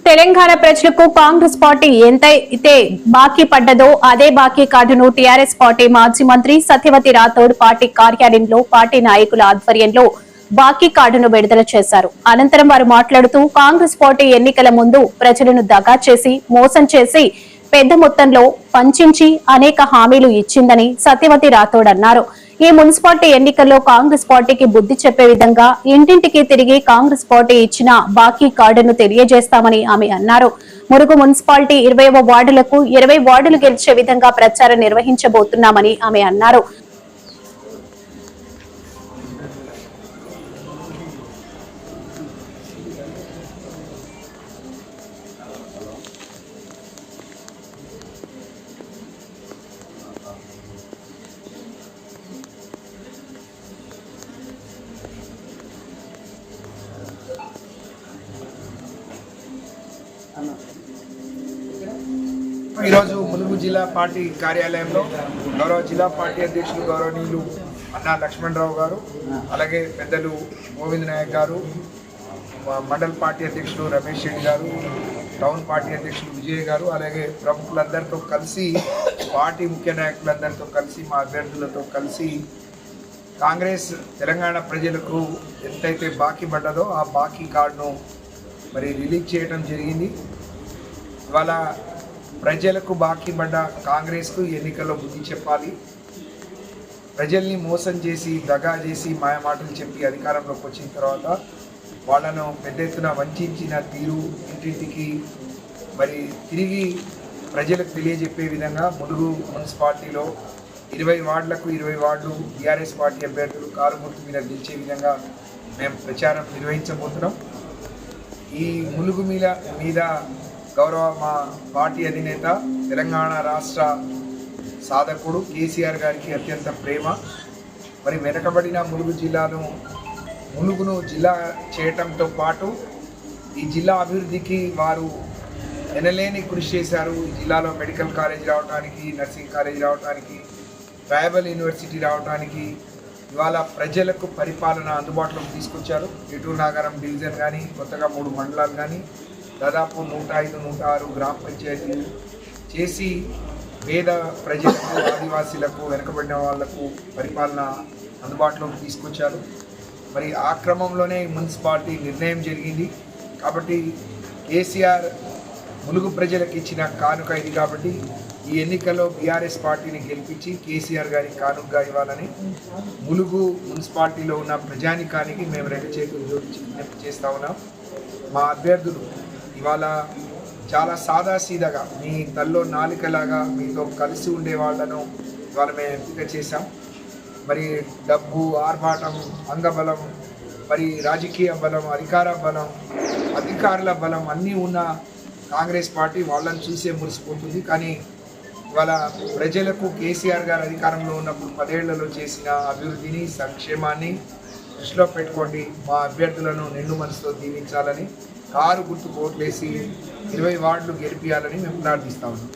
తెలంగాణ ప్రజలకు కాంగ్రెస్ పార్టీ ఎంతైతే బాకీ పడ్డదో అదే బాకీ కార్డును టీఆర్ఎస్ పార్టీ మాజీ మంత్రి సత్యవతి రాథోడ్ పార్టీ కార్యాలయంలో పార్టీ నాయకుల ఆధ్వర్యంలో బాకీ కార్డును విడుదల చేశారు. అనంతరం వారు మాట్లాడుతూ కాంగ్రెస్ పార్టీ ఎన్నికల ముందు ప్రజలను దగా చేసి మోసం చేసి పెద్ద మొత్తంలో పంచించి అనేక హామీలు ఇచ్చిందని సత్యవతి రాథోడ్ అన్నారు. ఈ మున్సిపాలిటీ ఎన్నికల్లో కాంగ్రెస్ పార్టీకి బుద్ధి చెప్పే విధంగా ఇంటింటికి తిరిగి కాంగ్రెస్ పార్టీ ఇచ్చిన బాకీ కార్డును తెలియజేస్తామని ఆమె అన్నారు. మురుగు మున్సిపాలిటీ 20వ వార్డులకు 20 వార్డులు గెలిచే విధంగా ప్రచారం నిర్వహించబోతున్నామని ఆమె అన్నారు. ఈరోజు ములుగు జిల్లా పార్టీ కార్యాలయంలో గౌరవ జిల్లా పార్టీ అధ్యక్షులు గౌరవనీయులు అన్నా లక్ష్మణరావు గారు, అలాగే పెద్దలు గోవింద్ నాయక్ గారు, మండల పార్టీ అధ్యక్షులు రమేష్ రెడ్డి గారు, టౌన్ పార్టీ అధ్యక్షులు విజయ్ గారు, అలాగే ప్రముఖులందరితో కలిసి పార్టీ ముఖ్య నాయకులందరితో కలిసి మా అభ్యర్థులతో కలిసి కాంగ్రెస్ తెలంగాణ ప్రజలకు ఎంతైతే బాకీ పడ్డదో ఆ బాకీ కార్డును మరి రిలీజ్ చేయడం జరిగింది. ఇవాళ ప్రజలకు బాకీ పడ్డ కాంగ్రెస్కు ఎన్నికల్లో బుద్ధి చెప్పాలి. ప్రజల్ని మోసం చేసి దగా చేసి మాయమాటలు చెప్పి అధికారంలోకి వచ్చిన తర్వాత వాళ్ళను పెద్ద ఎత్తున వంచిన తీరు ఇంటింటికి మరి తిరిగి ప్రజలకు తెలియజెప్పే విధంగా ములుగు మున్సిపాలిటీలో 20 వార్డులకు 20 వార్డులు టీఆర్ఎస్ పార్టీ అభ్యర్థులు కారు గుర్తు మీద గెలిచే విధంగా మేము ప్రచారం నిర్వహించబోతున్నాం. ఈ ములుగు మీద గౌరవ మా పార్టీ అధినేత తెలంగాణ రాష్ట్ర సాధకుడు కేసీఆర్ గారికి అత్యంత ప్రేమ. మరి వెనకబడిన ములుగును జిల్లా చేయటంతో పాటు ఈ జిల్లా అభివృద్ధికి వారు ఎనలేని కృషి చేశారు. ఈ జిల్లాలో మెడికల్ కాలేజ్ రావడానికి, నర్సింగ్ కాలేజ్ రావడానికి, ట్రైబల్ యూనివర్సిటీ రావడానికి ఇవాళ ప్రజలకు పరిపాలన అందుబాటులోకి తీసుకొచ్చారు. ఎటూరు నాగారం డివిజన్ కానీ, కొత్తగా 3 మండలాలు కానీ, దాదాపు 105, 106 గ్రామ పంచాయతీలు చేసి పేద ప్రజలకు, ఆదివాసీలకు, వెనుకబడిన వాళ్లకు పరిపాలన అందుబాటులోకి తీసుకొచ్చారు. మరి ఆ క్రమంలోనే మున్సిపాలిటీ నిర్ణయం జరిగింది. కాబట్టి కేసీఆర్ ములుగు ప్రజలకు ఇచ్చిన కానుక ఇది. కాబట్టి ఈ ఎన్నికల్లో బీఆర్ఎస్ పార్టీని గెలిపించి కేసీఆర్ గారికి కానుకగా ఇవ్వాలని ములుగు మున్సిపాలిటీలో ఉన్న ప్రజానికానికి మేము 2 చేతులు జోడించి విజ్ఞప్తి చేస్తూ ఉన్నాం. మా అభ్యర్థులు ఇవాళ చాలా సాదాసీదాగా మీ తల్లో నాలికలాగా మీతో కలిసి ఉండే వాళ్ళను ఇవాళ మేము ఎంపిక చేశాం. మరి డబ్బు, ఆర్భాటం, అంగబలం, మరి రాజకీయ బలం, అధికారుల బలం అన్నీ ఉన్న కాంగ్రెస్ పార్టీ వాళ్ళని చూసే మురిసిపోతుంది. కానీ ఇవాళ ప్రజలకు కేసీఆర్ గారు అధికారంలో ఉన్నప్పుడు 10 ఏళ్లలో చేసిన అభివృద్ధిని, సంక్షేమాన్ని దృష్టిలో పెట్టుకోండి. మా అభ్యర్థులను నిండు మనసుతో దీవించాలని, కారు గుర్తుకు ఓట్లేసి 20 వార్డులు గెలిపించాలని మేము ప్రార్థిస్తా ఉన్నాం.